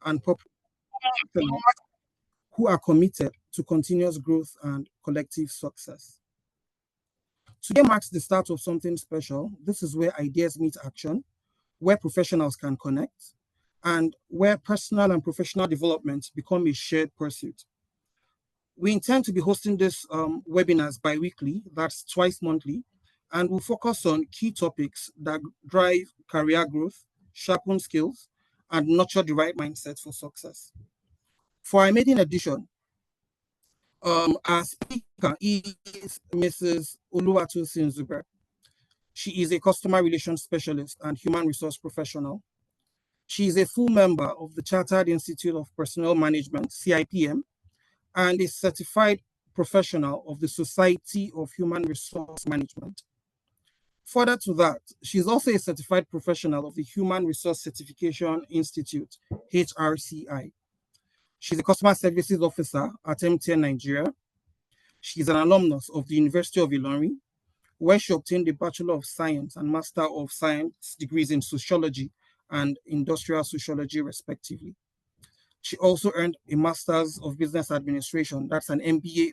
and professionals who are committed to continuous growth and collective success. Today marks the start of something special. This is where ideas meet action, where professionals can connect, and where personal and professional development become a shared pursuit. We intend to be hosting this webinars bi-weekly, that's twice monthly, and we'll focus on key topics that drive career growth, sharpen skills, and nurture the right mindset for success. For our maiden edition, our speaker is Mrs. Oluwatosin Zuber. She is a customer relations specialist and human resource professional. She is a full member of the Chartered Institute of Personnel Management, CIPM, and a certified professional of the Society of Human Resource Management. Further to that, she is also a certified professional of the Human Resource Certification Institute, HRCI. She's a customer services officer at MTN Nigeria. She's an alumnus of the University of Ilorin, where she obtained a Bachelor of Science and Master of Science degrees in Sociology and Industrial Sociology, respectively. She also earned a Master's of Business Administration, that's an MBA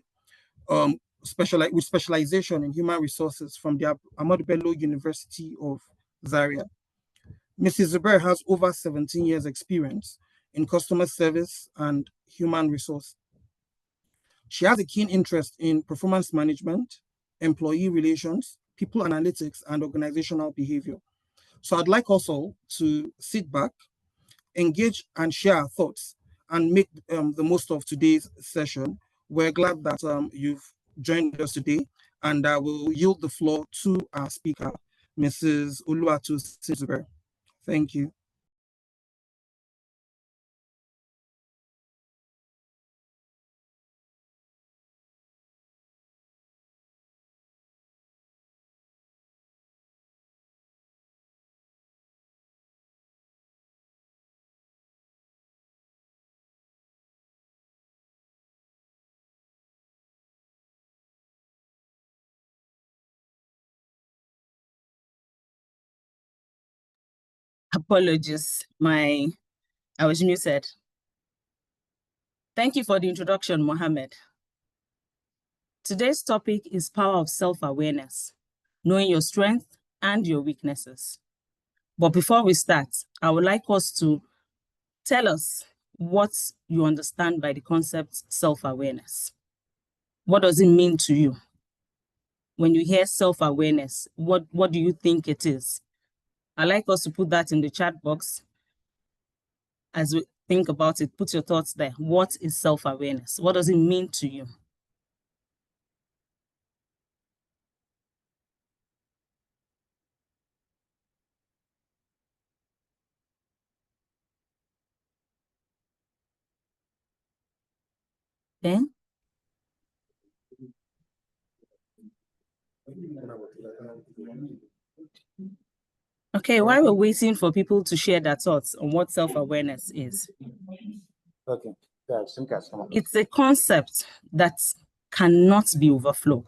with specialization in human resources from the Ahmadu Bello University of Zaria. Mrs. Zubair has over 17 years experience in customer service and human resource. She has a keen interest in performance management, employee relations, people analytics, and organizational behavior. So I'd like us all to sit back, engage and share our thoughts and make the most of today's session. We're glad that you've joined us today, and I will yield the floor to our speaker, Mrs. Oluwatosin Zuber. Thank you. Apologies, I was muted. Thank you for the introduction, Mohammed. Today's topic is power of self-awareness, knowing your strengths and your weaknesses. But before we start, I would like us to tell us what you understand by the concept self-awareness. What does it mean to you? When you hear self-awareness, what do you think it is? I'd like us to put that in the chat box. As we think about it, put your thoughts there. What is self-awareness? What does it mean to you? Then? Okay, while we're waiting for people to share their thoughts on what self-awareness is. Okay. It's a concept that cannot be overflowed.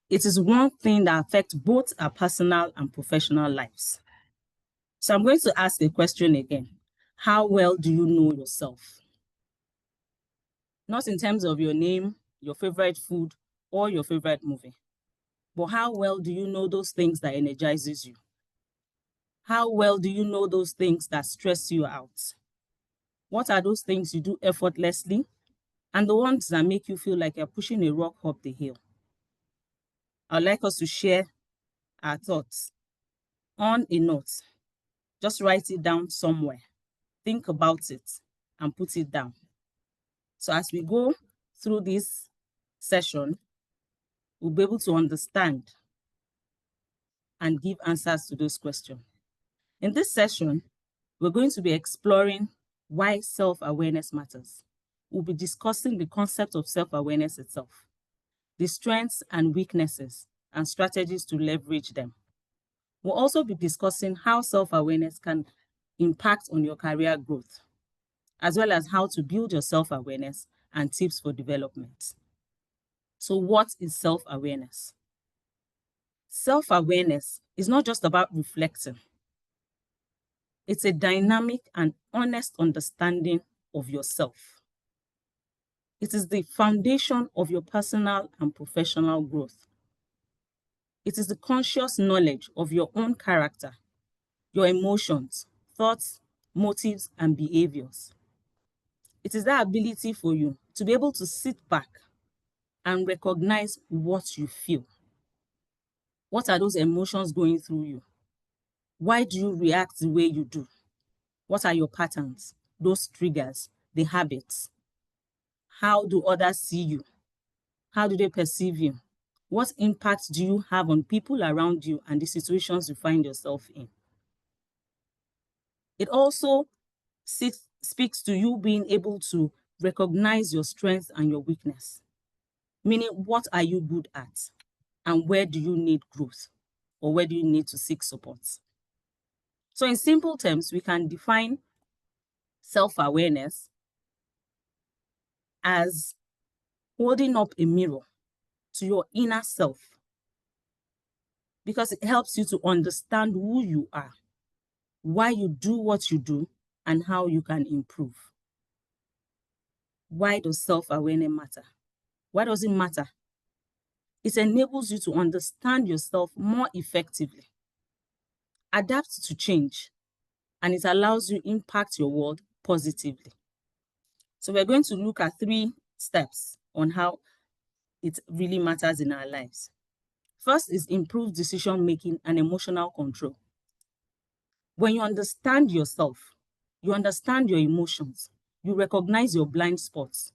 It is one thing that affects both our personal and professional lives. So I'm going to ask a question again. How well do you know yourself? Not in terms of your name, your favorite food, or your favorite movie, but how well do you know those things that energizes you? How well do you know those things that stress you out? What are those things you do effortlessly and the ones that make you feel like you're pushing a rock up the hill? I'd like us to share our thoughts on a note. Just write it down somewhere. Think about it and put it down. So as we go through this session, we'll be able to understand and give answers to those questions. In this session, we're going to be exploring why self-awareness matters. We'll be discussing the concept of self-awareness itself, the strengths and weaknesses, and strategies to leverage them. We'll also be discussing how self-awareness can impact on your career growth, as well as how to build your self-awareness and tips for development. So what is self-awareness? Self-awareness is not just about reflecting. It's a dynamic and honest understanding of yourself. It is the foundation of your personal and professional growth. It is the conscious knowledge of your own character, your emotions, thoughts, motives, and behaviors. It is that ability for you to be able to sit back and recognize what you feel. What are those emotions going through you? Why do you react the way you do? What are your patterns, those triggers, the habits? How do others see you? How do they perceive you? What impact do you have on people around you and the situations you find yourself in? It also speaks to you being able to recognize your strengths and your weakness, meaning what are you good at and where do you need growth or where do you need to seek support? So in simple terms, we can define self-awareness as holding up a mirror to your inner self because it helps you to understand who you are, why you do what you do, and how you can improve. Why does self-awareness matter? Why does it matter? It enables you to understand yourself more effectively, adapt to change, and it allows you impact your world positively. So we're going to look at 3 steps on how it really matters in our lives. First is improved decision making and emotional control. When you understand yourself, you understand your emotions, you recognize your blind spots,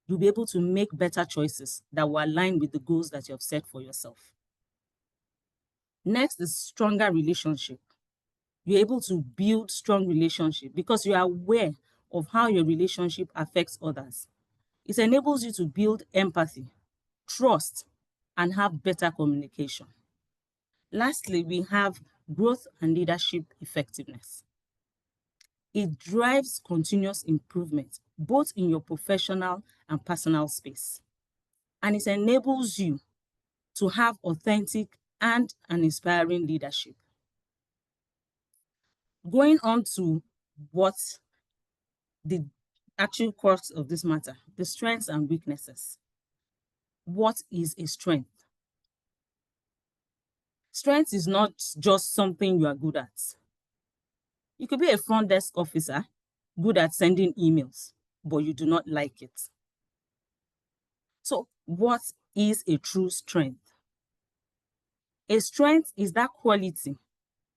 you'll be able to make better choices that will align with the goals that you have set for yourself. Next is stronger relationship. You're able to build strong relationship because you are aware of how your relationship affects others. It enables you to build empathy, trust, and have better communication. Lastly, we have growth and leadership effectiveness. It drives continuous improvement, both in your professional and personal space. And it enables you to have authentic and an inspiring leadership. Going on to what the actual crux of this matter, the strengths and weaknesses. What is a strength? Strength is not just something you are good at. You could be a front desk officer, good at sending emails, but you do not like it. So, what is a true strength? A strength is that quality,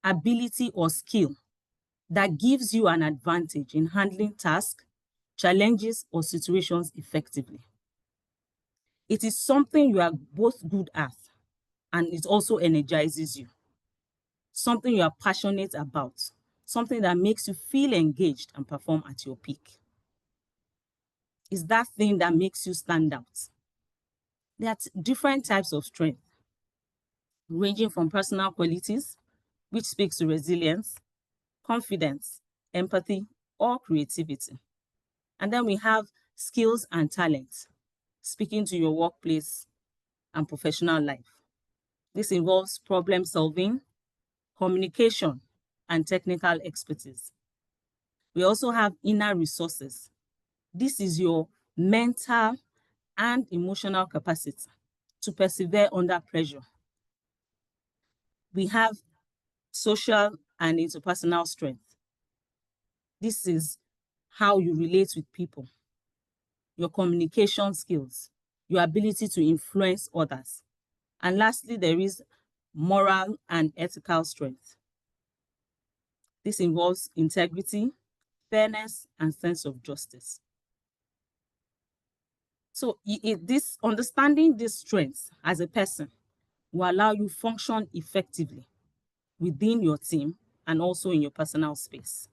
ability, or skill that gives you an advantage in handling tasks, challenges, or situations effectively. It is something you are both good at and it also energizes you. Something you are passionate about, something that makes you feel engaged and perform at your peak. It's that thing that makes you stand out. There are different types of strength, ranging from personal qualities, which speaks to resilience, confidence, empathy, or creativity. And then we have skills and talents, speaking to your workplace and professional life. This involves problem solving, communication, and technical expertise. We also have inner resources. This is your mental and emotional capacity to persevere under pressure. We have social and interpersonal strength. This is how you relate with people, your communication skills, your ability to influence others. And lastly, there is moral and ethical strength. This involves integrity, fairness, and sense of justice. So this understanding these strengths as a person will allow you function effectively within your team and also in your personal space.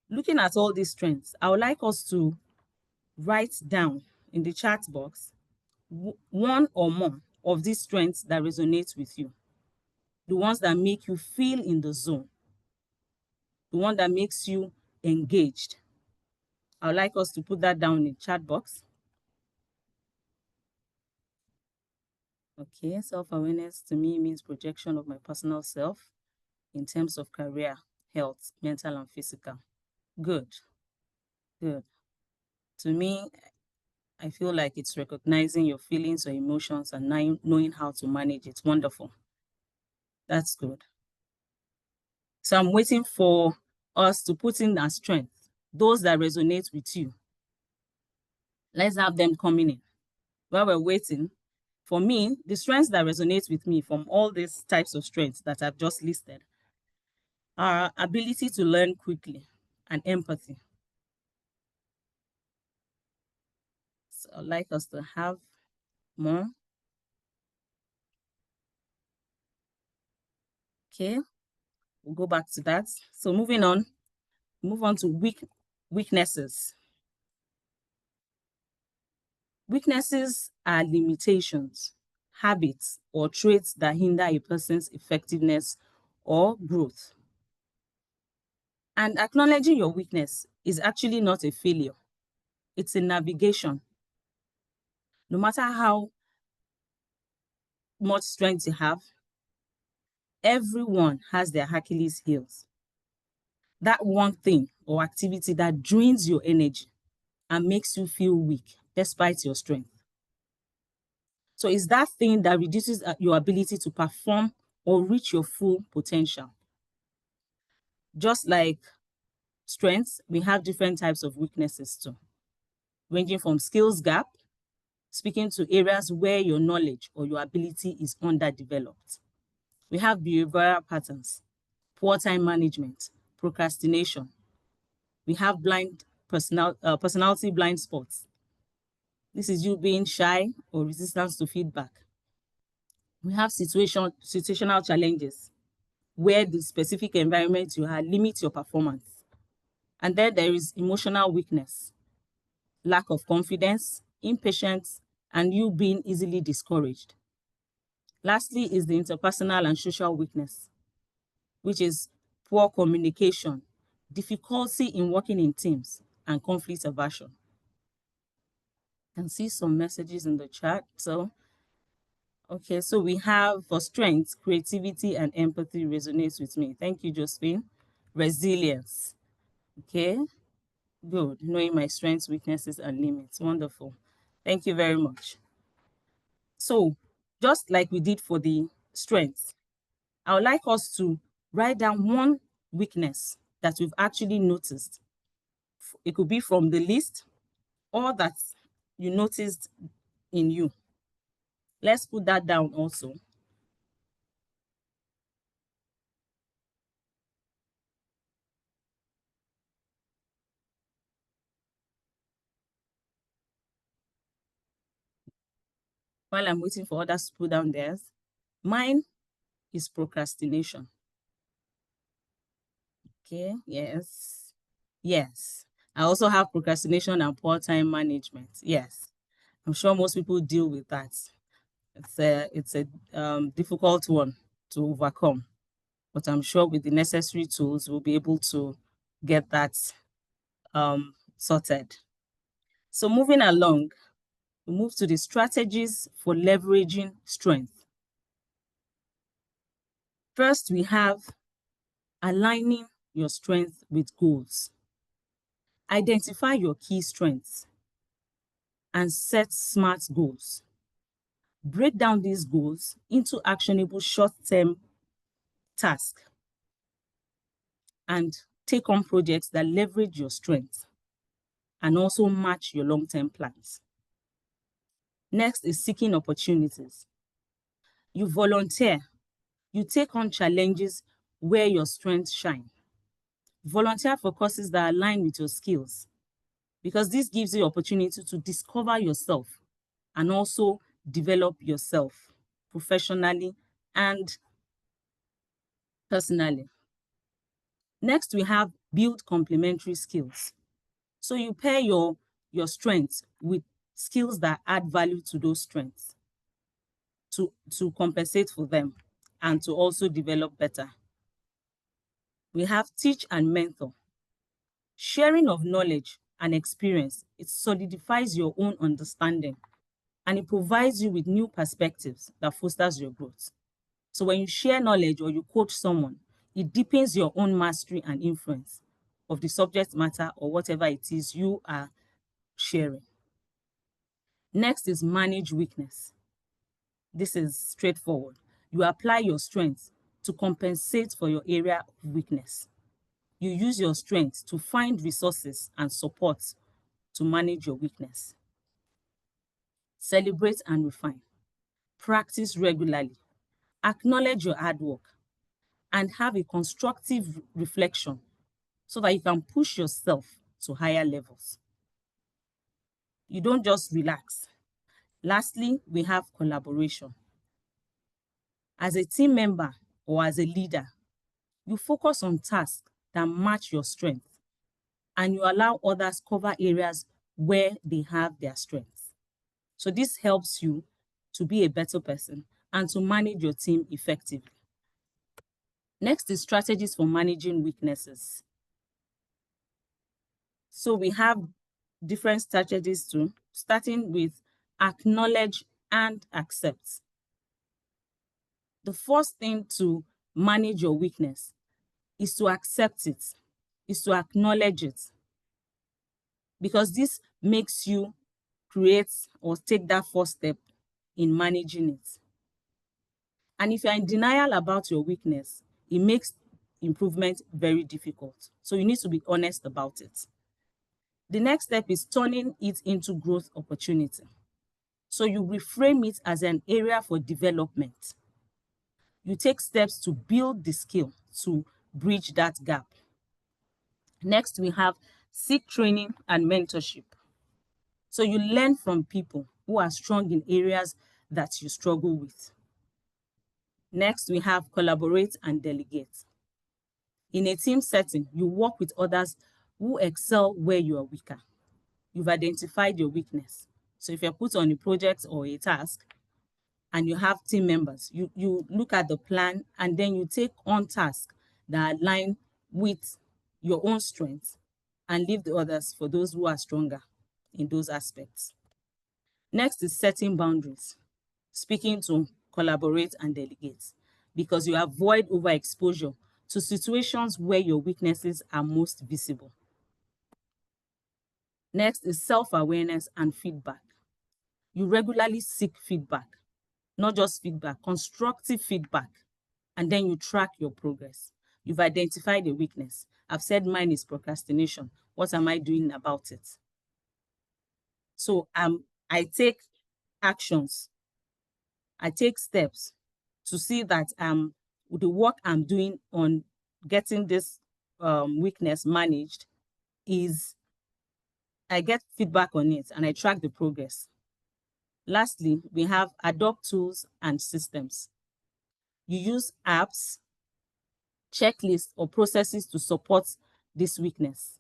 Looking at all these strengths, I would like us to write down in the chat box one or more of these strengths that resonate with you, the ones that make you feel in the zone, the one that makes you engaged. I would like us to put that down in the chat box. Okay, self-awareness to me means projection of my personal self in terms of career health, mental and physical. Good, good. To me, I feel like it's recognizing your feelings or emotions and knowing how to manage it. Wonderful. That's good. So I'm waiting for us to put in our strength, those that resonate with you. Let's have them coming in. While we're waiting, for me, the strengths that resonate with me from all these types of strengths that I've just listed are ability to learn quickly and empathy. So I'd like us to have more. Okay, we'll go back to that. So moving on, move on to weaknesses. Weaknesses are limitations, habits, or traits that hinder a person's effectiveness or growth. And acknowledging your weakness is actually not a failure. It's a navigation. No matter how much strength you have, everyone has their Achilles heels. That one thing or activity that drains your energy and makes you feel weak despite your strength. So it's that thing that reduces your ability to perform or reach your full potential. Just like strengths, we have different types of weaknesses too, ranging from skills gap, speaking to areas where your knowledge or your ability is underdeveloped. We have behavioral patterns, poor time management, procrastination. We have personality blind spots. This is you being shy or resistance to feedback. We have situational challenges where the specific environment you are limits your performance. And then there is emotional weakness, lack of confidence, impatience, and you being easily discouraged. Lastly is the interpersonal and social weakness, which is poor communication, difficulty in working in teams, and conflict aversion. I can see some messages in the chat. Okay, so we have for strength, creativity and empathy resonates with me. Thank you, Josephine. Resilience. Okay, good. Knowing my strengths, weaknesses, and limits. Wonderful. Thank you very much. So, just like we did for the strengths, I would like us to write down one weakness that we've actually noticed. It could be from the list or that you noticed in you. Let's put that down also. While I'm waiting for others to put down theirs, mine is procrastination. Okay, yes. Yes. I also have procrastination and poor time management. Yes. I'm sure most people deal with that. It's a difficult one to overcome, but I'm sure with the necessary tools, we'll be able to get that sorted. So moving along, we move to the strategies for leveraging strength. First, we have aligning your strength with goals. Identify your key strengths and set SMART goals. Break down these goals into actionable short-term tasks and take on projects that leverage your strengths and also match your long-term plans. Next is seeking opportunities. You volunteer. You take on challenges where your strengths shine. Volunteer for courses that align with your skills, because this gives you opportunity to discover yourself and also develop yourself professionally and personally. Next, we have build complementary skills. So you pair your strengths with skills that add value to those strengths to compensate for them and to also develop better. We have teach and mentor. Sharing of knowledge and experience, it solidifies your own understanding and it provides you with new perspectives that fosters your growth. So when you share knowledge or you coach someone, It deepens your own mastery and influence of the subject matter or whatever it is you are sharing. Next is manage weakness. This is straightforward. You apply your strengths to compensate for your area of weakness. You use your strengths to find resources and support to manage your weakness. Celebrate and refine. Practice regularly. Acknowledge your hard work and have a constructive reflection so that you can push yourself to higher levels. You don't just relax. Lastly, we have collaboration. As a team member or as a leader, you focus on tasks that match your strength and you allow others cover areas where they have their strengths. So this helps you to be a better person and to manage your team effectively. Next is strategies for managing weaknesses. So we have different strategies too, starting with acknowledge and accept. The first thing to manage your weakness is to accept it, is to acknowledge it, because this makes you create or take that first step in managing it. And if you're in denial about your weakness, it makes improvement very difficult. So you need to be honest about it. The next step is turning it into growth opportunity. So you reframe it as an area for development. You take steps to build the skill to bridge that gap. Next, we have seek training and mentorship. So you learn from people who are strong in areas that you struggle with. Next, we have collaborate and delegate. In a team setting, you work with others who excel where you are weaker. You've identified your weakness. So if you're put on a project or a task and you have team members, you look at the plan and then you take on tasks that align with your own strengths and leave the others for those who are stronger in those aspects. Next is setting boundaries, speaking to collaborate and delegate, because you avoid overexposure to situations where your weaknesses are most visible. Next is self-awareness and feedback. You regularly seek feedback, not just feedback, constructive feedback, and then you track your progress. You've identified a weakness. I've said mine is procrastination. What am I doing about it? So I take actions. I take steps to see that the work I'm doing on getting this weakness managed is I get feedback on it and I track the progress. Lastly, we have adopt tools and systems. You use apps, checklists, or processes to support this weakness.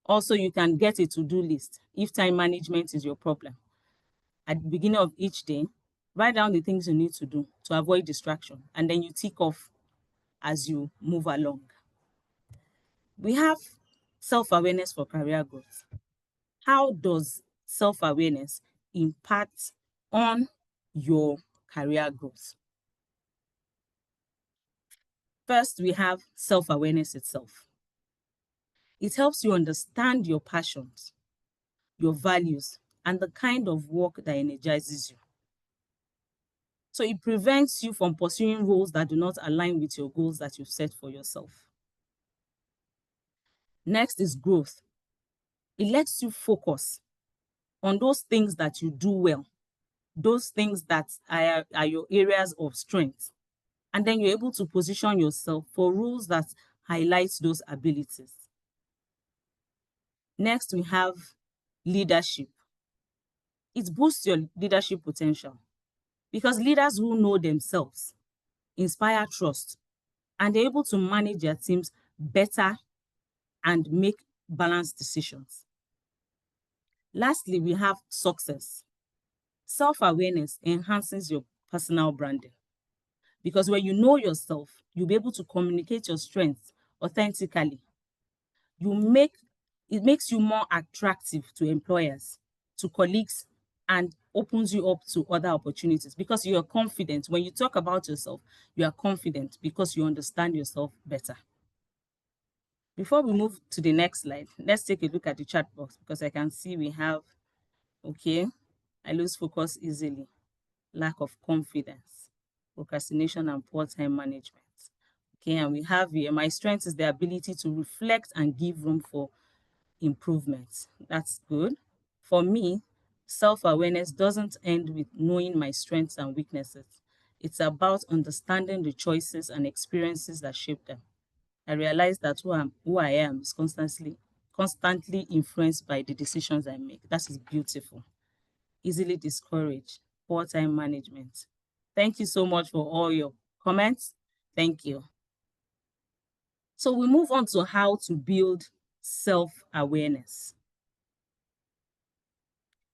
Also, you can get a to-do list if time management is your problem. At the beginning of each day, write down the things you need to do to avoid distraction, and then you tick off as you move along. We have self-awareness for career growth. How does self-awareness impact on your career growth? First, we have self-awareness itself. It helps you understand your passions, your values, and the kind of work that energizes you. So it prevents you from pursuing roles that do not align with your goals that you've set for yourself. Next is growth. It lets you focus on those things that you do well, those things that are your areas of strength. And then you're able to position yourself for roles that highlight those abilities. Next, we have leadership. It boosts your leadership potential because leaders who know themselves inspire trust and they're able to manage their teams better and make balanced decisions. Lastly, we have success. Self-awareness enhances your personal branding because when you know yourself, you'll be able to communicate your strengths authentically. It makes you more attractive to employers, to colleagues, and opens you up to other opportunities because you are confident. When you talk about yourself, you are confident because you understand yourself better. Before we move to the next slide, let's take a look at the chat box because I can see we have, okay, I lose focus easily, lack of confidence, procrastination, and poor time management. Okay, and we have here, my strength is the ability to reflect and give room for improvement. That's good. For me, self-awareness doesn't end with knowing my strengths and weaknesses. It's about understanding the choices and experiences that shape them. I realize that who I am is constantly influenced by the decisions I make. That is beautiful. Easily discouraged, poor time management. Thank you so much for all your comments. Thank you. So we move on to how to build self-awareness.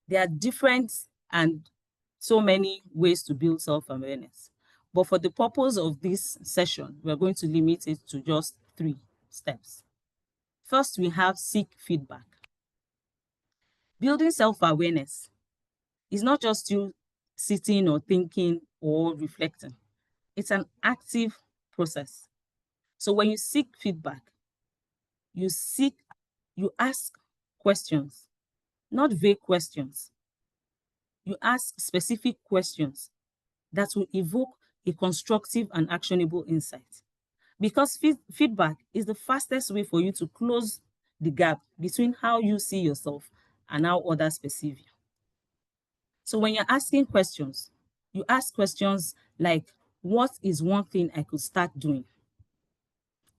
There are different and so many ways to build self-awareness. But for the purpose of this session, we're going to limit it to just 3 steps. First, we have seek feedback. Building self-awareness is not just you sitting or thinking or reflecting. It's an active process. So when you seek feedback, you ask questions, not vague questions. You ask specific questions that will evoke a constructive and actionable insight. Because feedback is the fastest way for you to close the gap between how you see yourself and how others perceive you. So when you're asking questions, you ask questions like, what is one thing I could start doing?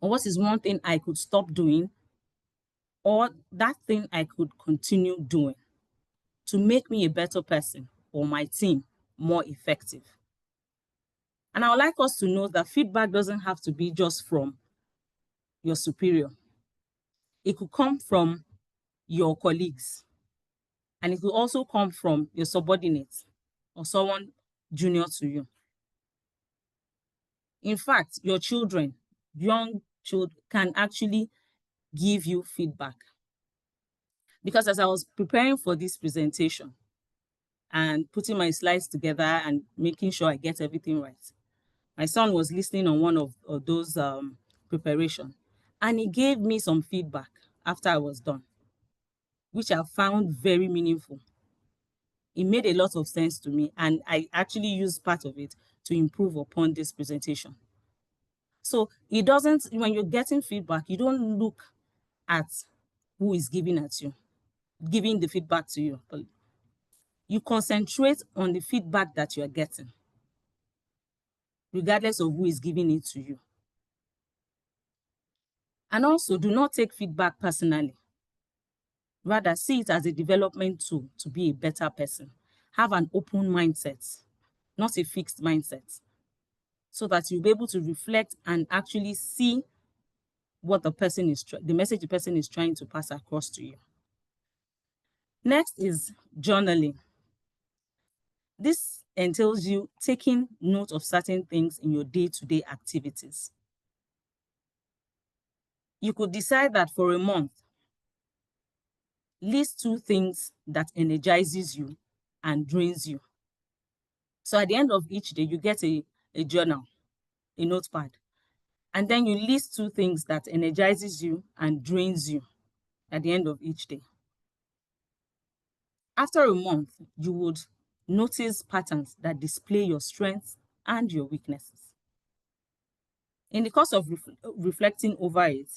Or what is one thing I could stop doing? Or that thing I could continue doing to make me a better person or my team more effective? And I would like us to know that feedback doesn't have to be just from your superior. It could come from your colleagues, and it could also come from your subordinates or someone junior to you. In fact, your children, young children, can actually give you feedback. Because as I was preparing for this presentation and putting my slides together and making sure I get everything right, my son was listening on one of those preparation, and he gave me some feedback after I was done, which I found very meaningful. It made a lot of sense to me, and I actually used part of it to improve upon this presentation. So it doesn't, when you're getting feedback, you don't look at who is giving the feedback to you. But you concentrate on the feedback that you are getting, regardless of who is giving it to you. And also, do not take feedback personally. Rather, see it as a development tool to be a better person. Have an open mindset, not a fixed mindset, so that you'll be able to reflect and actually see what the message the person is trying to pass across to you. Next is journaling. This entails you taking note of certain things in your day-to-day activities. You could decide that for a month, list 2 things that energizes you and drains you. So at the end of each day, you get a journal, a notepad, and then you list 2 things that energizes you and drains you at the end of each day. After a month, you would notice patterns that display your strengths and your weaknesses. In the course of reflecting over it,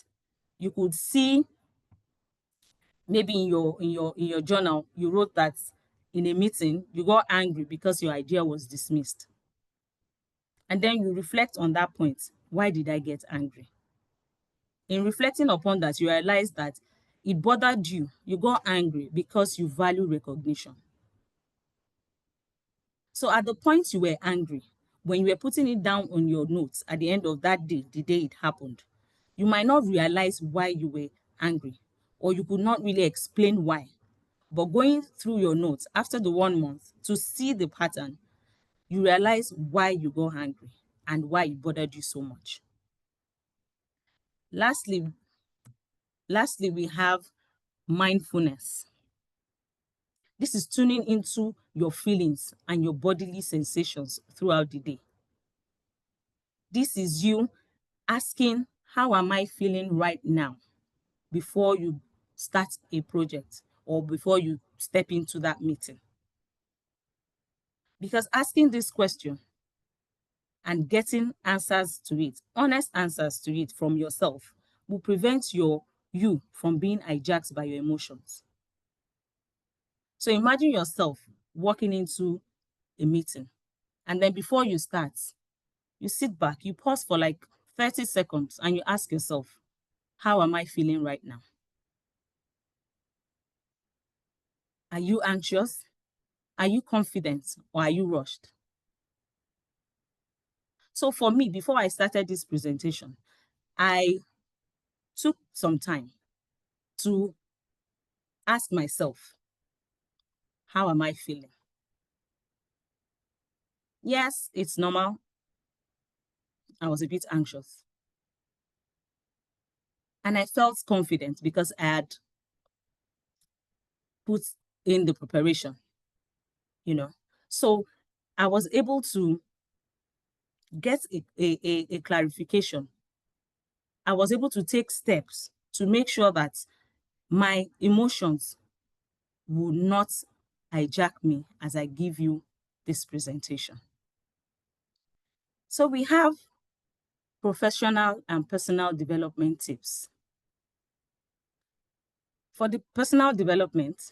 you could see maybe in your journal, you wrote that in a meeting, you got angry because your idea was dismissed. And then you reflect on that point. Why did I get angry? In reflecting upon that, you realize that it bothered you. You got angry because you value recognition. So at the point you were angry, when you were putting it down on your notes at the end of that day, the day it happened, you might not realize why you were angry, or you could not really explain why. But going through your notes after the 1 month to see the pattern, you realize why you got angry and why it bothered you so much. Lastly, we have mindfulness. This is tuning into your feelings and your bodily sensations throughout the day. This is you asking, how am I feeling right now, before you start a project or before you step into that meeting. Because asking this question and getting answers to it, honest answers to it from yourself, will prevent you from being hijacked by your emotions. So imagine yourself walking into a meeting, and then before you start, you sit back, you pause for like 30 seconds, and you ask yourself, how am I feeling right now? Are you anxious? Are you confident? Or are you rushed? So for me, before I started this presentation, I took some time to ask myself, how am I feeling? Yes, it's normal. I was a bit anxious. And I felt confident because I had put in the preparation, you know. So I was able to get a clarification. I was able to take steps to make sure that my emotions would not hijack me as I give you this presentation. So we have professional and personal development tips. For the personal development,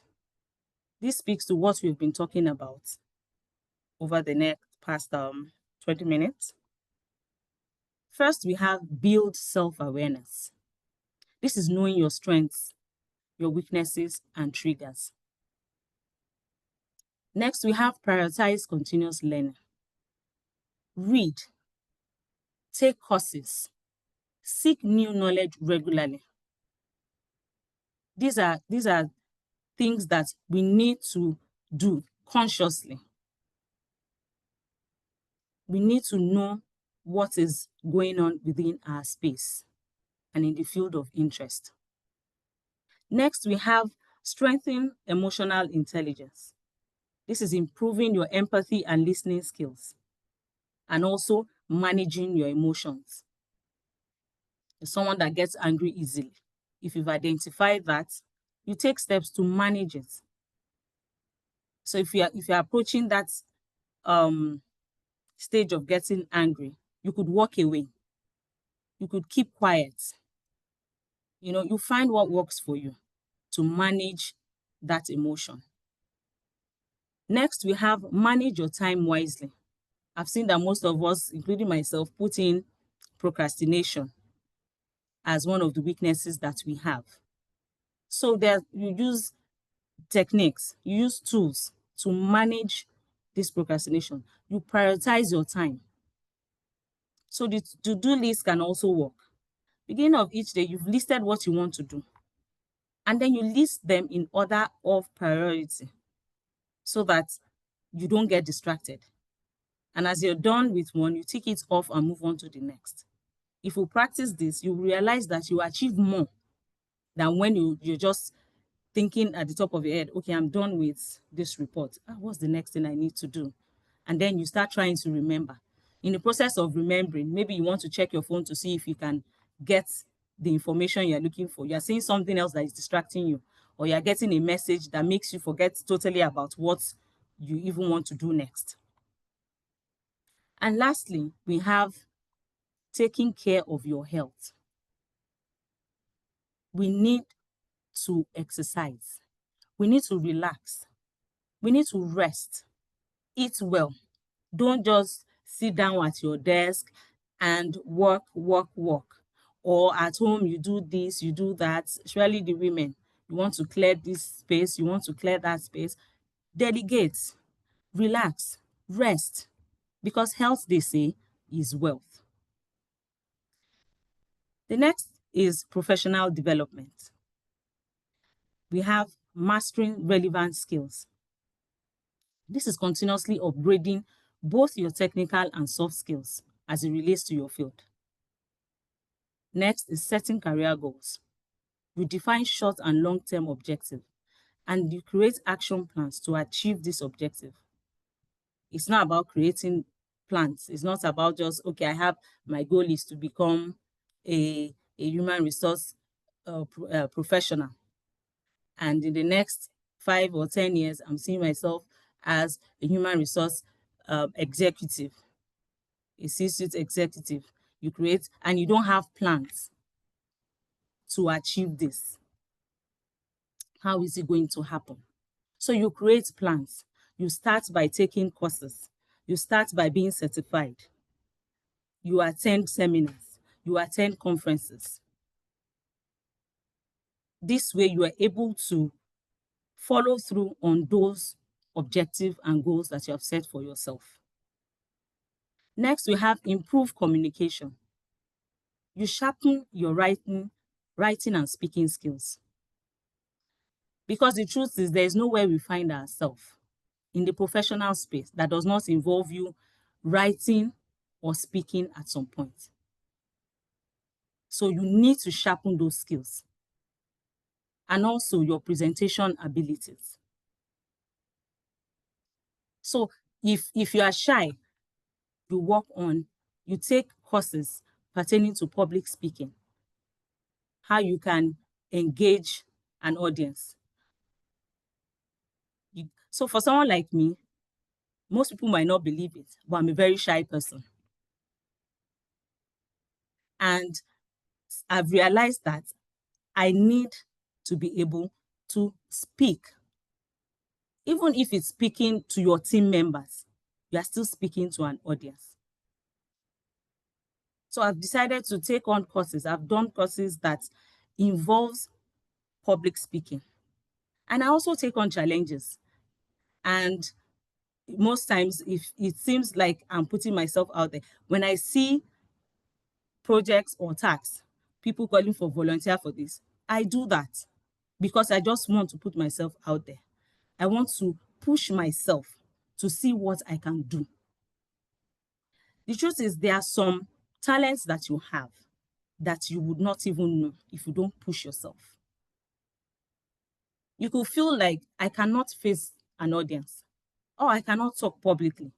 this speaks to what we've been talking about over the next past 20 minutes. First, we have build self-awareness. This is knowing your strengths, your weaknesses, and triggers. Next, we have prioritize continuous learning. Read, take courses, seek new knowledge regularly. These are things that we need to do consciously. We need to know what is going on within our space and in the field of interest. Next, we have strengthen emotional intelligence. This is improving your empathy and listening skills, and also managing your emotions. Someone that gets angry easily, if you've identified that, you take steps to manage it. So if you're approaching that stage of getting angry, you could walk away. You could keep quiet. You find what works for you to manage that emotion. Next, we have manage your time wisely. I've seen that most of us, including myself, put in procrastination as one of the weaknesses that we have. So there you use techniques, you use tools to manage this procrastination. You prioritize your time. So the to-do list can also work. Beginning of each day, you've listed what you want to do. And then you list them in order of priority so that you don't get distracted. And as you're done with one, you take it off and move on to the next. If you practice this, you realize that you achieve more than when you're just thinking at the top of your head, okay, I'm done with this report. What's the next thing I need to do? And then you start trying to remember. In the process of remembering, maybe you want to check your phone to see if you can get the information you're looking for. You're seeing something else that is distracting you, or you're getting a message that makes you forget totally about what you even want to do next. And lastly, we have taking care of your health. We need to exercise. We need to relax. We need to rest. Eat well. Don't just sit down at your desk and work, work, work. Or at home, you do this, you do that. Especially the women. You want to clear this space, you want to clear that space. Delegate, relax, rest. Because health, they say, is wealth. The next is professional development. We have mastering relevant skills. This is continuously upgrading both your technical and soft skills as it relates to your field. Next is setting career goals. You define short and long-term objectives. and you create action plans to achieve this objective. It's not about creating plans. It's not about just, okay, I have my goal is to become a human resource professional. And in the next 5 or 10 years, I'm seeing myself as a human resource executive, a C-suite executive. You create, and you don't have plans to achieve this. How is it going to happen? So you create plans. You start by taking courses. You start by being certified. You attend seminars. You attend conferences. This way you are able to follow through on those objectives and goals that you have set for yourself. Next, we have improved communication. You sharpen your writing and speaking skills. Because the truth is, there is nowhere we find ourselves in the professional space that does not involve you writing or speaking at some point. So you need to sharpen those skills and also your presentation abilities. So if you are shy, you take courses pertaining to public speaking, how you can engage an audience. So for someone like me, most people might not believe it, but I'm a very shy person. And I've realized that I need to be able to speak. Even if it's speaking to your team members, you are still speaking to an audience. So I've decided to take on courses. I've done courses that involves public speaking. And I also take on challenges. And most times, if it seems like I'm putting myself out there, when I see projects or tasks, people calling for volunteer for this, I do that because I just want to put myself out there. I want to push myself to see what I can do. The truth is, there are some talents that you have that you would not even know if you don't push yourself. You could feel like, I cannot face an audience, or I cannot talk publicly.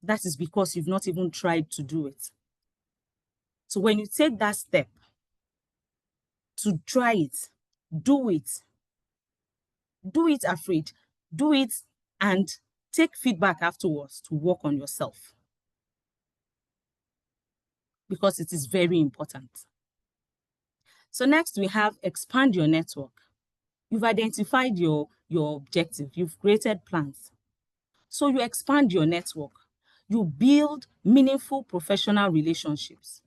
That is because you've not even tried to do it. So when you take that step to try it, do it. Do it afraid. Do it and take feedback afterwards to work on yourself, because it is very important. So next we have expand your network. You've identified your objective. You've created plans. So you expand your network. You build meaningful professional relationships.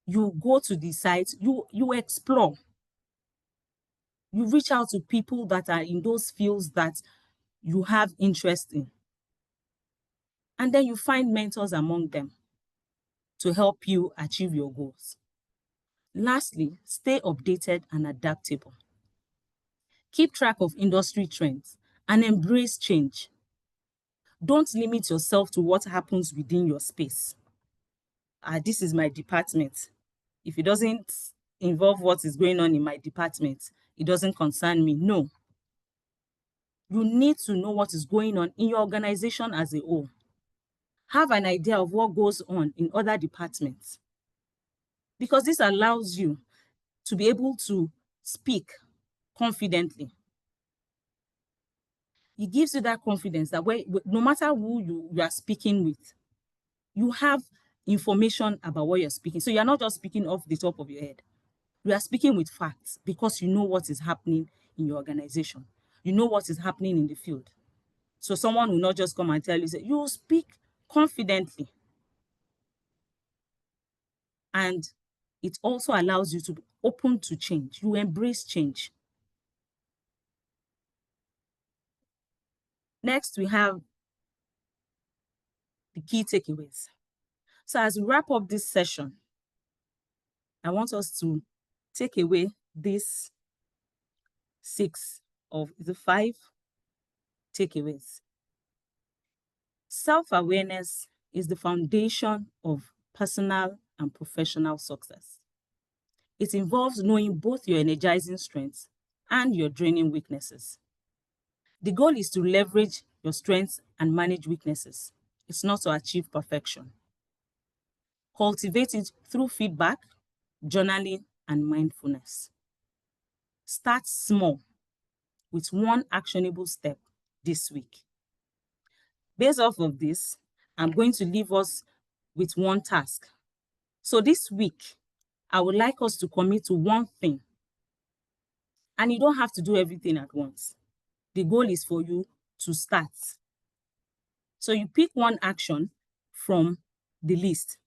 You go to the site, you explore. You reach out to people that are in those fields that you have interest in. And then you find mentors among them to help you achieve your goals. Lastly, stay updated and adaptable. Keep track of industry trends and embrace change. Don't limit yourself to what happens within your space. This is my department. If it doesn't involve what is going on in my department, it doesn't concern me. No. You need to know what is going on in your organization as a whole. Have an idea of what goes on in other departments, because this allows you to be able to speak confidently. It gives you that confidence that no matter who you are speaking with, you have information about what you're speaking. So you're not just speaking off the top of your head. You are speaking with facts because you know what is happening in your organization. You know what is happening in the field. So someone will not just come and tell you, say, you speak confidently. And it also allows you to be open to change. You embrace change. Next, we have the key takeaways. So as we wrap up this session, I want us to take away these 5 takeaways. Self-awareness is the foundation of personal and professional success. It involves knowing both your energizing strengths and your draining weaknesses. The goal is to leverage your strengths and manage weaknesses. It's not to achieve perfection. Cultivate it through feedback, journaling, and mindfulness. Start small with one actionable step this week. Based off of this, I'm going to leave us with one task. So this week, I would like us to commit to one thing. And you don't have to do everything at once. The goal is for you to start. So you pick one action from the list,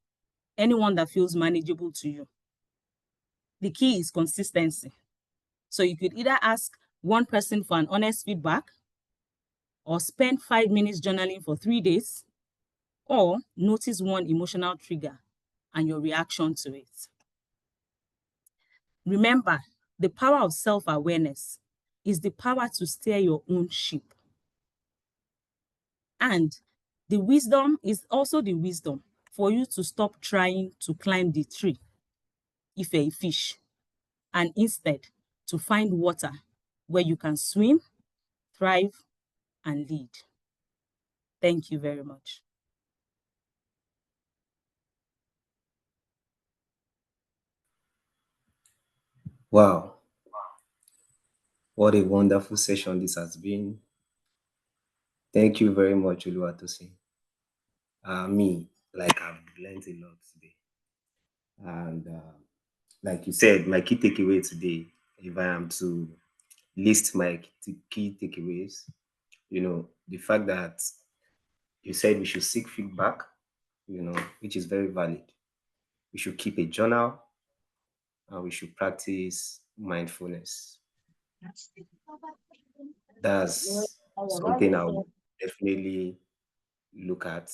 anyone that feels manageable to you. The key is consistency. So you could either ask one person for an honest feedback, or spend 5 minutes journaling for 3 days, or notice one emotional trigger and your reaction to it. Remember, the power of self-awareness is the power to steer your own ship. And the wisdom is also the wisdom for you to stop trying to climb the tree if you're a fish, and instead to find water where you can swim, thrive, and lead. Thank you very much. Wow, what a wonderful session this has been. Thank you very much, Oluwatosin. I've learned a lot today. And like you said, my key takeaway today, if I am to list my key takeaways, the fact that you said we should seek feedback, which is very valid. We should keep a journal and we should practice mindfulness. That's something I will definitely look at.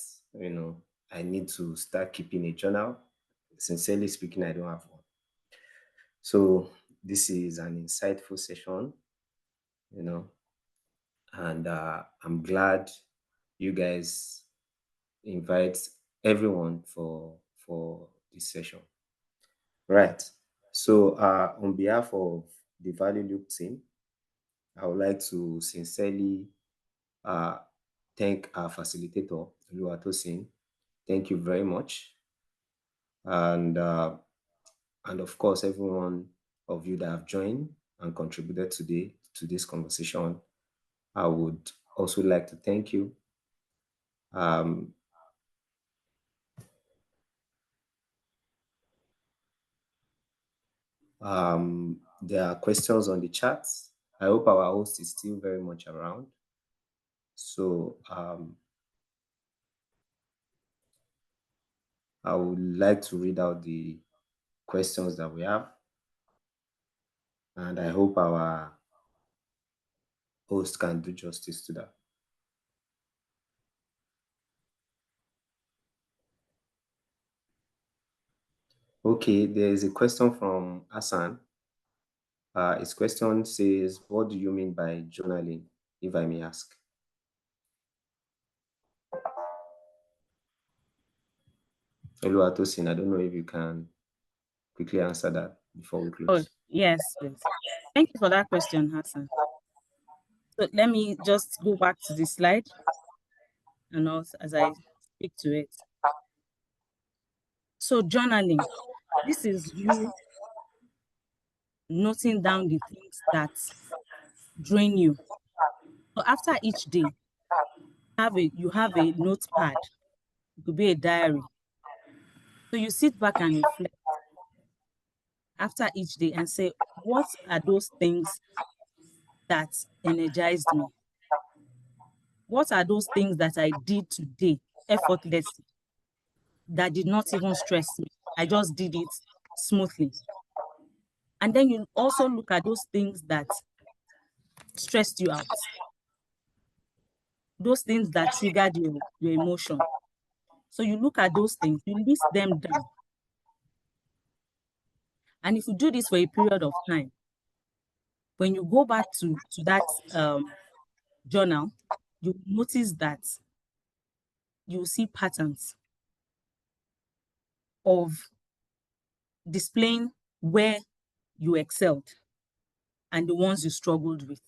I need to start keeping a journal. Sincerely speaking, I don't have one. So this is an insightful session, you know, and I'm glad you guys invite everyone for this session. Right. So on behalf of the Value Loop team, I would like to sincerely uh, thank our facilitator, Oluwatosin. Thank you very much. And and of course, everyone of you that have joined and contributed today to this conversation, I would also like to thank you. Um, there are questions on the chat. I hope our host is still very much around. So I would like to read out the questions that we have, and I hope our host can do justice to that. Okay, there is a question from Hassan. His question says, what do you mean by journaling, if I may ask? Oluwatosin, I don't know if you can quickly answer that before we Oh, close. yes, please. Thank you for that question, Hassan. So let me just go back to the slide and also as I speak to it. So journaling, this is you noting down the things that drain you. So after each day, you have a notepad. It could be a diary. So you sit back and reflect after each day and say, what are those things that energized me? What are those things that I did today effortlessly that did not even stress me? I just did it smoothly. And then you also look at those things that stressed you out, those things that triggered your emotion. So you look at those things, you list them down. And if you do this for a period of time, when you go back to that journal, you notice that you see patterns of displaying where you excelled and the ones you struggled with.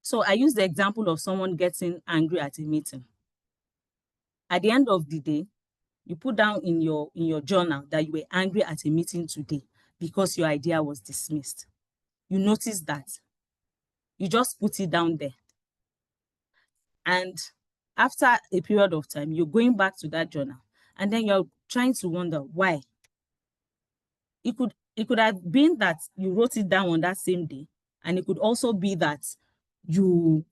So I use the example of someone getting angry at a meeting. At the end of the day, you put down in your journal that you were angry at a meeting today because your idea was dismissed. You notice that. You just put it down there. And after a period of time, you're going back to that journal, and then you're trying to wonder why. It could have been that you wrote it down on that same day, and it could also be that you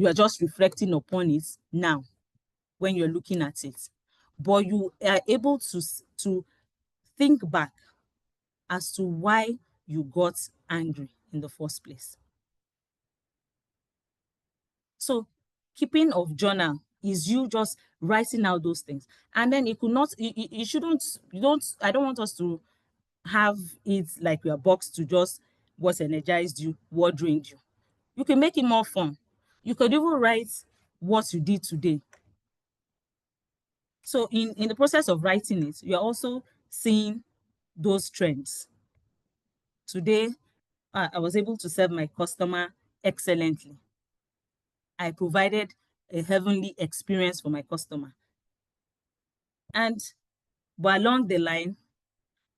are just reflecting upon it now when you're looking at it. But you are able to think back as to why you got angry in the first place. So keeping of journal is you just writing out those things. And then it could not, you shouldn't, I don't want us to have it like your box to just what energized you, what drained you. You can make it more fun. You could even write what you did today. So in the process of writing it, you're also seeing those trends. Today, I was able to serve my customer excellently. I provided a heavenly experience for my customer. But along the line,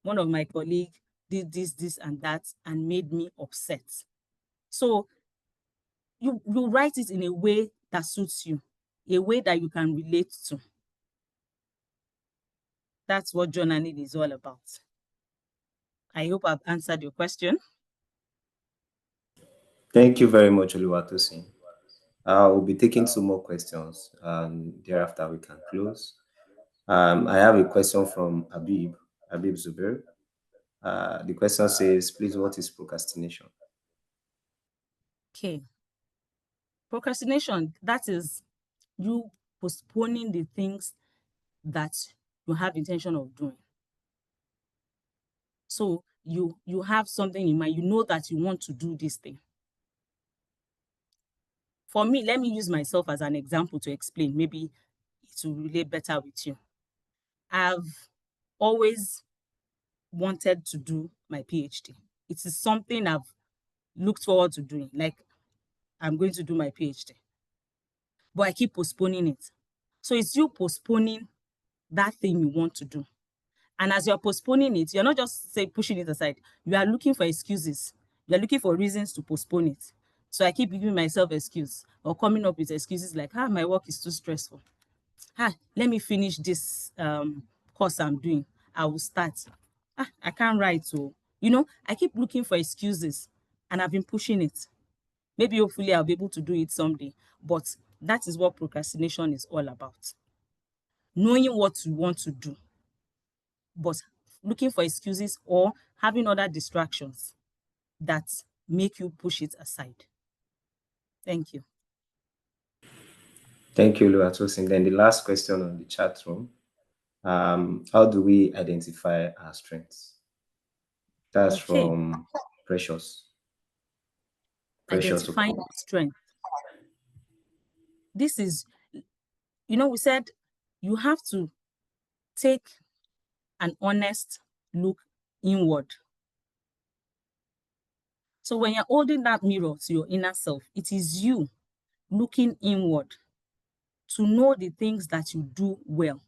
one of my colleagues did this, and that, and made me upset. So you write it in a way that suits you, a way that you can relate to. That's what journaling is all about. I hope I've answered your question. Thank you very much, Oluwatosin. I will be taking two more questions, and thereafter we can close. I have a question from Habib Zubair. The question says, please, what is procrastination? Okay. Procrastination, that is you postponing the things that you have intention of doing. So you have something in mind, you know that you want to do this thing. For me, let me use myself as an example to explain. Maybe it will relate better with you. I've always wanted to do my PhD. It is something I've looked forward to doing. Like, I'm going to do my PhD. But I keep postponing it. So it's you postponing that thing you want to do. And as you're postponing it, you're not just say pushing it aside. You are looking for excuses. You're looking for reasons to postpone it. So I keep giving myself excuse or coming up with excuses like, my work is too stressful. Let me finish this course I'm doing. I will start. I can't write. So, I keep looking for excuses, and I've been pushing it. Maybe hopefully I'll be able to do it someday. But that is what procrastination is all about. Knowing what you want to do, but looking for excuses or having other distractions that make you push it aside. Thank you. Thank you, Oluwatosin. Then the last question on the chat room. How do we identify our strengths? That's Okay. from Precious. Identifying Okoro. strength. This is, we said you have to take an honest look inward. So when you're holding that mirror to your inner self, it is you looking inward to know the things that you do well.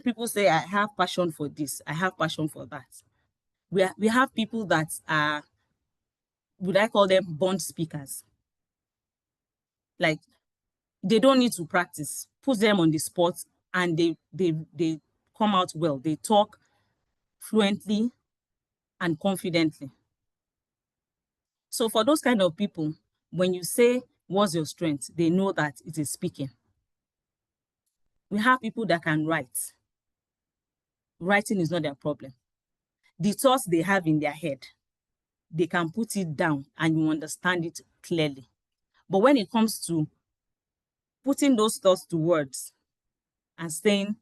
People say, I have passion for this, I have passion for that. We have people that are, would I call them born speakers? Like, they don't need to practice. Put them on the spot and they come out well. They talk fluently and confidently. So for those kind of people, when you say, what's your strength? They know that it is speaking. We have people that can write. Writing is not their problem. The thoughts they have in their head, they can put it down and you understand it clearly. But when it comes to putting those thoughts to words and standing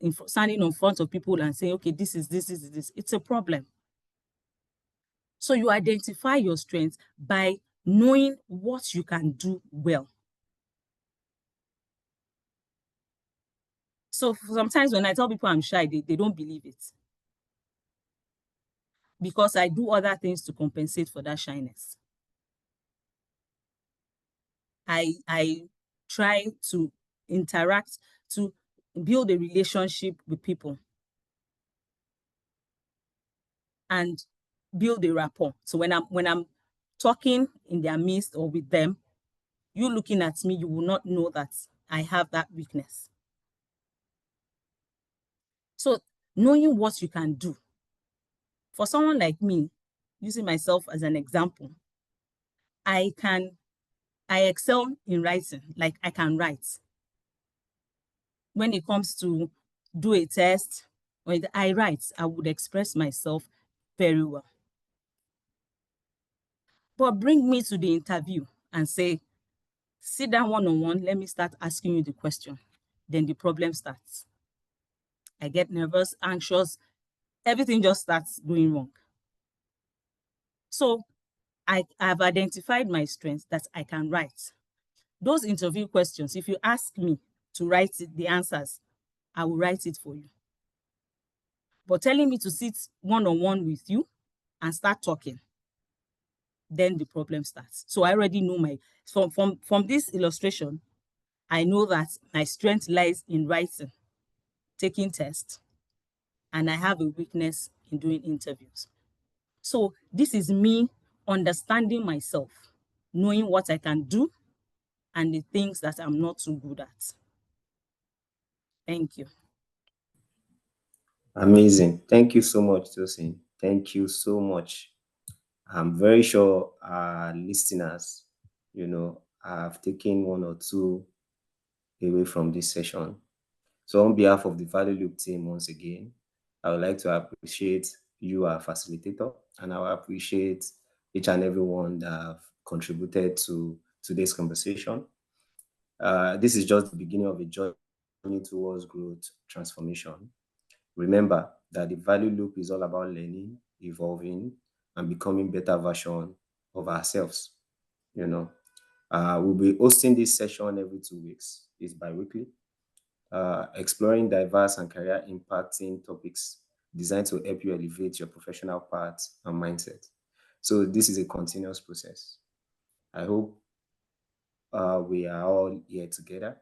in front of people and saying, okay, this is this, it's a problem. So you identify your strengths by knowing what you can do well. So sometimes when I tell people I'm shy, they don't believe it. because I do other things to compensate for that shyness. I try to interact, to build a relationship with people and build a rapport. So when I'm talking in their midst or with them, you looking at me, you will not know that I have that weakness. So knowing what you can do. For someone like me, using myself as an example, I excel in writing, like I can write. When it comes to do a test, when I write, I would express myself very well. But bring me to the interview and say, sit down one-on-one, let me start asking you the question. Then the problem starts. I get nervous, anxious, everything just starts going wrong. So I've identified my strengths that I can write. Those interview questions, if you ask me to write the answers, I will write it for you. But telling me to sit one-on-one with you and start talking, then the problem starts. So I already know from this illustration, I know that my strength lies in writing, taking tests, and I have a weakness in doing interviews. So this is me understanding myself, knowing what I can do and the things that I'm not too good at. Thank you. Amazing. Thank you so much, Tosin. Thank you so much. I'm very sure our listeners, have taken one or two away from this session. So on behalf of the Value Loop team, once again, I would like to appreciate you, our facilitator, and I will appreciate each and everyone that have contributed to today's conversation. This is just the beginning of a journey towards growth transformation. Remember that the Value Loop is all about learning, evolving, and becoming better version of ourselves. We'll be hosting this session every 2 weeks. It's bi-weekly, exploring diverse and career impacting topics designed to help you elevate your professional path and mindset. So this is a continuous process. I hope we are all here together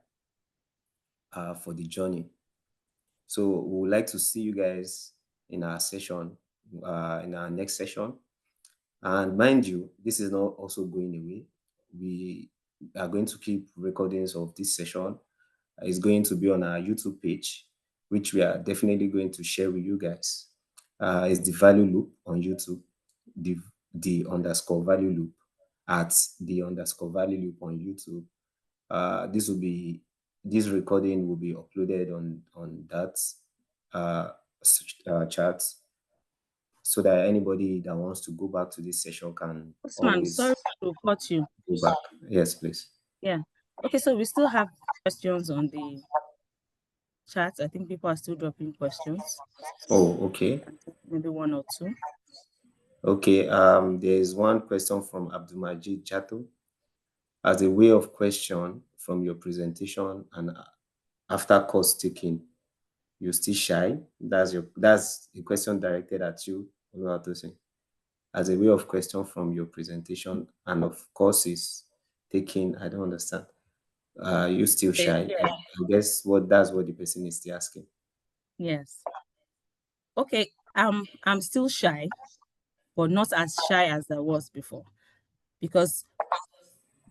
for the journey. So we would like to see you guys in our session, in our next session. And mind you, this is not also going away. We are going to keep recordings of this session. It's going to be on our YouTube page, which we are definitely going to share with you guys. It's the Value Loop on YouTube, the underscore Value Loop at the underscore Value Loop on YouTube. This recording will be uploaded on that chat, so that anybody that wants to go back to this session can Osman, always sorry to cut you. go back. Yes, please. Yeah. Okay, so we still have questions on the chat. I think people are still dropping questions. Oh, okay. Maybe one or two. Okay. There is one question from Abdulmajid Jato. As a way of question from your presentation and after course taking, you're still shy? That's a question directed at you, Oluwatosin. As a way of question from your presentation and of courses taking, I don't understand. You still shy? Yeah. I guess that's what the person is still asking. Yes. Okay. I'm still shy, but not as shy as I was before, because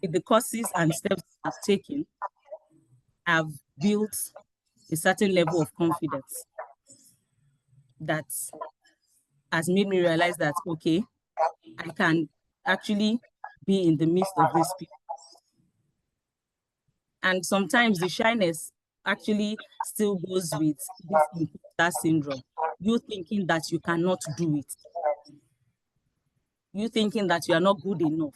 with the courses and steps I've taken, I've built a certain level of confidence that has made me realize that, okay, I can actually be in the midst of these people. And sometimes the shyness actually still goes with this imposter syndrome. You thinking that you cannot do it. You thinking that you are not good enough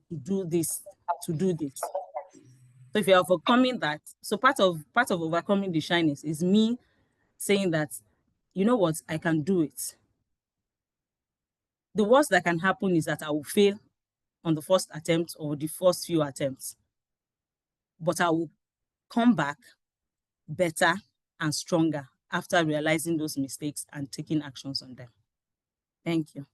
to do this, to do this. So if you're overcoming that, so part of overcoming the shyness is me saying that, you know what, I can do it. The worst that can happen is that I will fail on the first attempt or the first few attempts, but I will come back better and stronger after realizing those mistakes and taking actions on them. Thank you.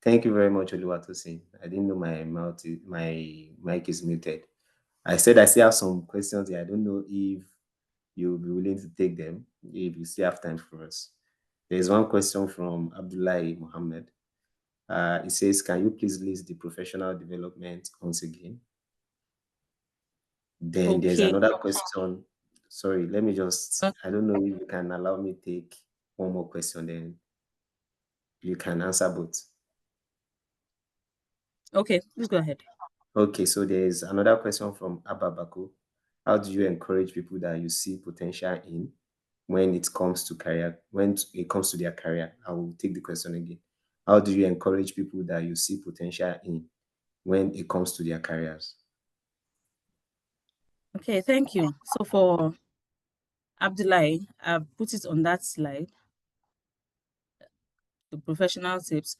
Thank you very much, Oluwatosin. I didn't know my mic is muted. I said I still have some questions here. I don't know if you'll be willing to take them, if you still have time for us. There's one question from Abdullahi Mohammed. It says, can you please list the professional development once again? Then there's Okay. another question. Sorry, let me just, I don't know if you can allow me take one more question, then you can answer both. Okay, please go ahead. Okay, so there's another question from Abba Baku. How do you encourage people that you see potential in when it comes to career, when it comes to their career? I will take the question again. How do you encourage people that you see potential in when it comes to their careers? Okay, thank you. So for Abdullahi, I've put it on that slide, the professional tips.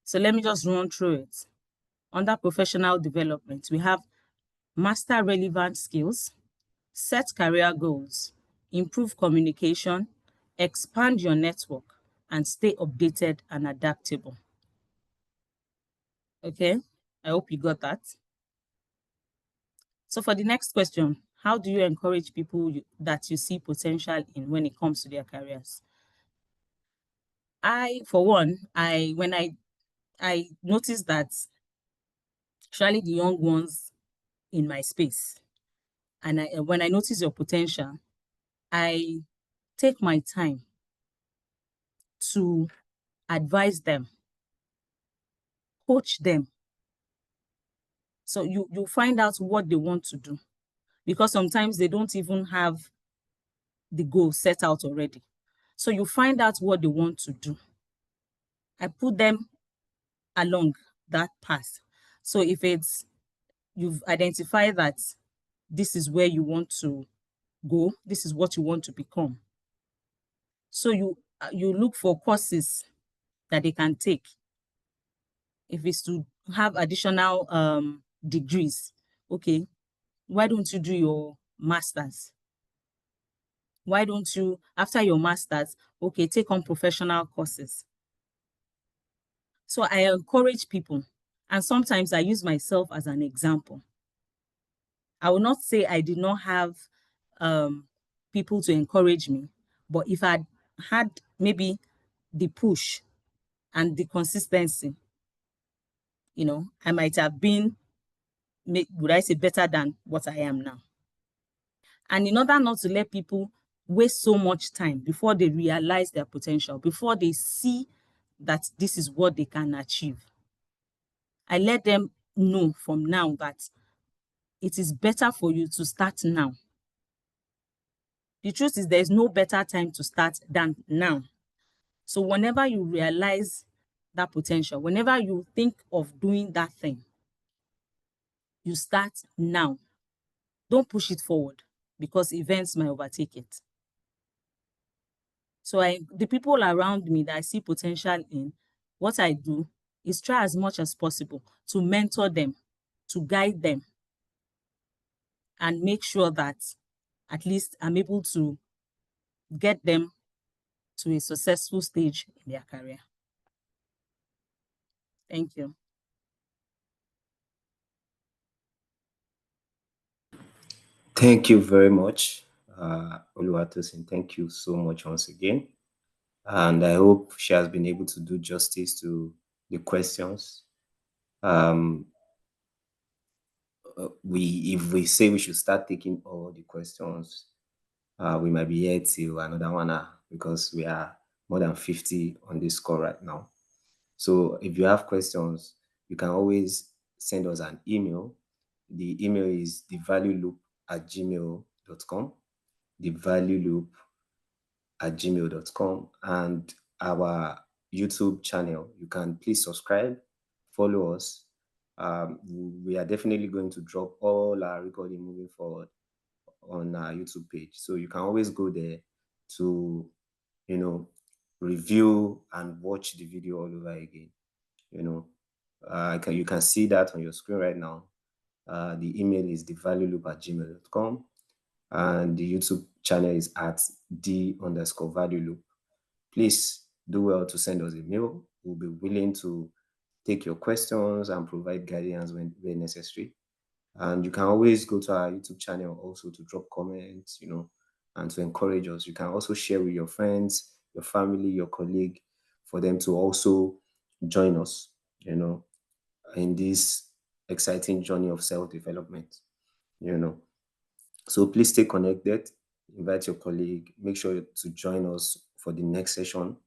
So let me just run through it. Under professional development, we have master relevant skills, set career goals, improve communication, expand your network, and stay updated and adaptable. Okay, I hope you got that. So for the next question, how do you encourage people that you see potential in when it comes to their careers? For one, I noticed that especially the young ones in my space, and when I notice your potential, I take my time to advise them, coach them. So you find out what they want to do, because sometimes they don't even have the goal set out already. So you find out what they want to do. I put them along that path. So if you've identified that this is where you want to go, this is what you want to become. So you look for courses that they can take. If it's to have additional degrees, okay, why don't you do your masters? Why don't you, after your masters, okay, take on professional courses? So I encourage people, and sometimes I use myself as an example. I will not say I did not have people to encourage me, but if I had maybe the push and the consistency, I might have been, would I say, better than what I am now. And in order not to let people waste so much time before they realize their potential, before they see that this is what they can achieve, I let them know from now that it is better for you to start now. The truth is, there's no better time to start than now. So whenever you realize that potential, whenever you think of doing that thing, you start now. Don't push it forward, because events might overtake it. So the people around me that I see potential in, what I do is try as much as possible to mentor them, to guide them, and make sure that at least I'm able to get them to a successful stage in their career. Thank you. Thank you very much, Oluwatosin. Thank you so much once again. And I hope she has been able to do justice to the questions. If we say we should start taking all the questions, we might be here till another 1 hour, because we are more than 50 on this call right now. So if you have questions, you can always send us an email. The email is thevalueloop@gmail.com, thevalueloop@gmail.com, and our YouTube channel. You can please subscribe, follow us. We are definitely going to drop all our recording moving forward on our YouTube page. So you can always go there to, review and watch the video all over again. You can see that on your screen right now. The email is thevalueloop@gmail.com, and the YouTube channel is at the_value loop. Please do well to send us a mail. We'll be willing to take your questions and provide guidance when necessary. And you can always go to our YouTube channel also to drop comments, and to encourage us. You can also share with your friends, your family, your colleague, for them to also join us, in this exciting journey of self-development, you know. So please stay connected, invite your colleague, make sure to join us for the next session,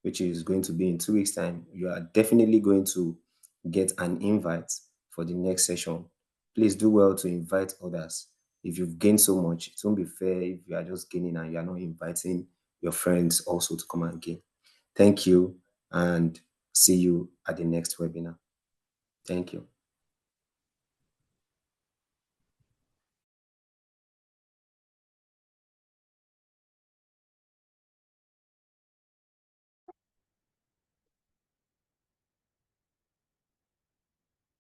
which is going to be in 2 weeks' time. You are definitely going to get an invite for the next session. Please do well to invite others. If you've gained so much, it won't be fair if you are just gaining and you are not inviting your friends also to come and gain. Thank you, and see you at the next webinar. Thank you.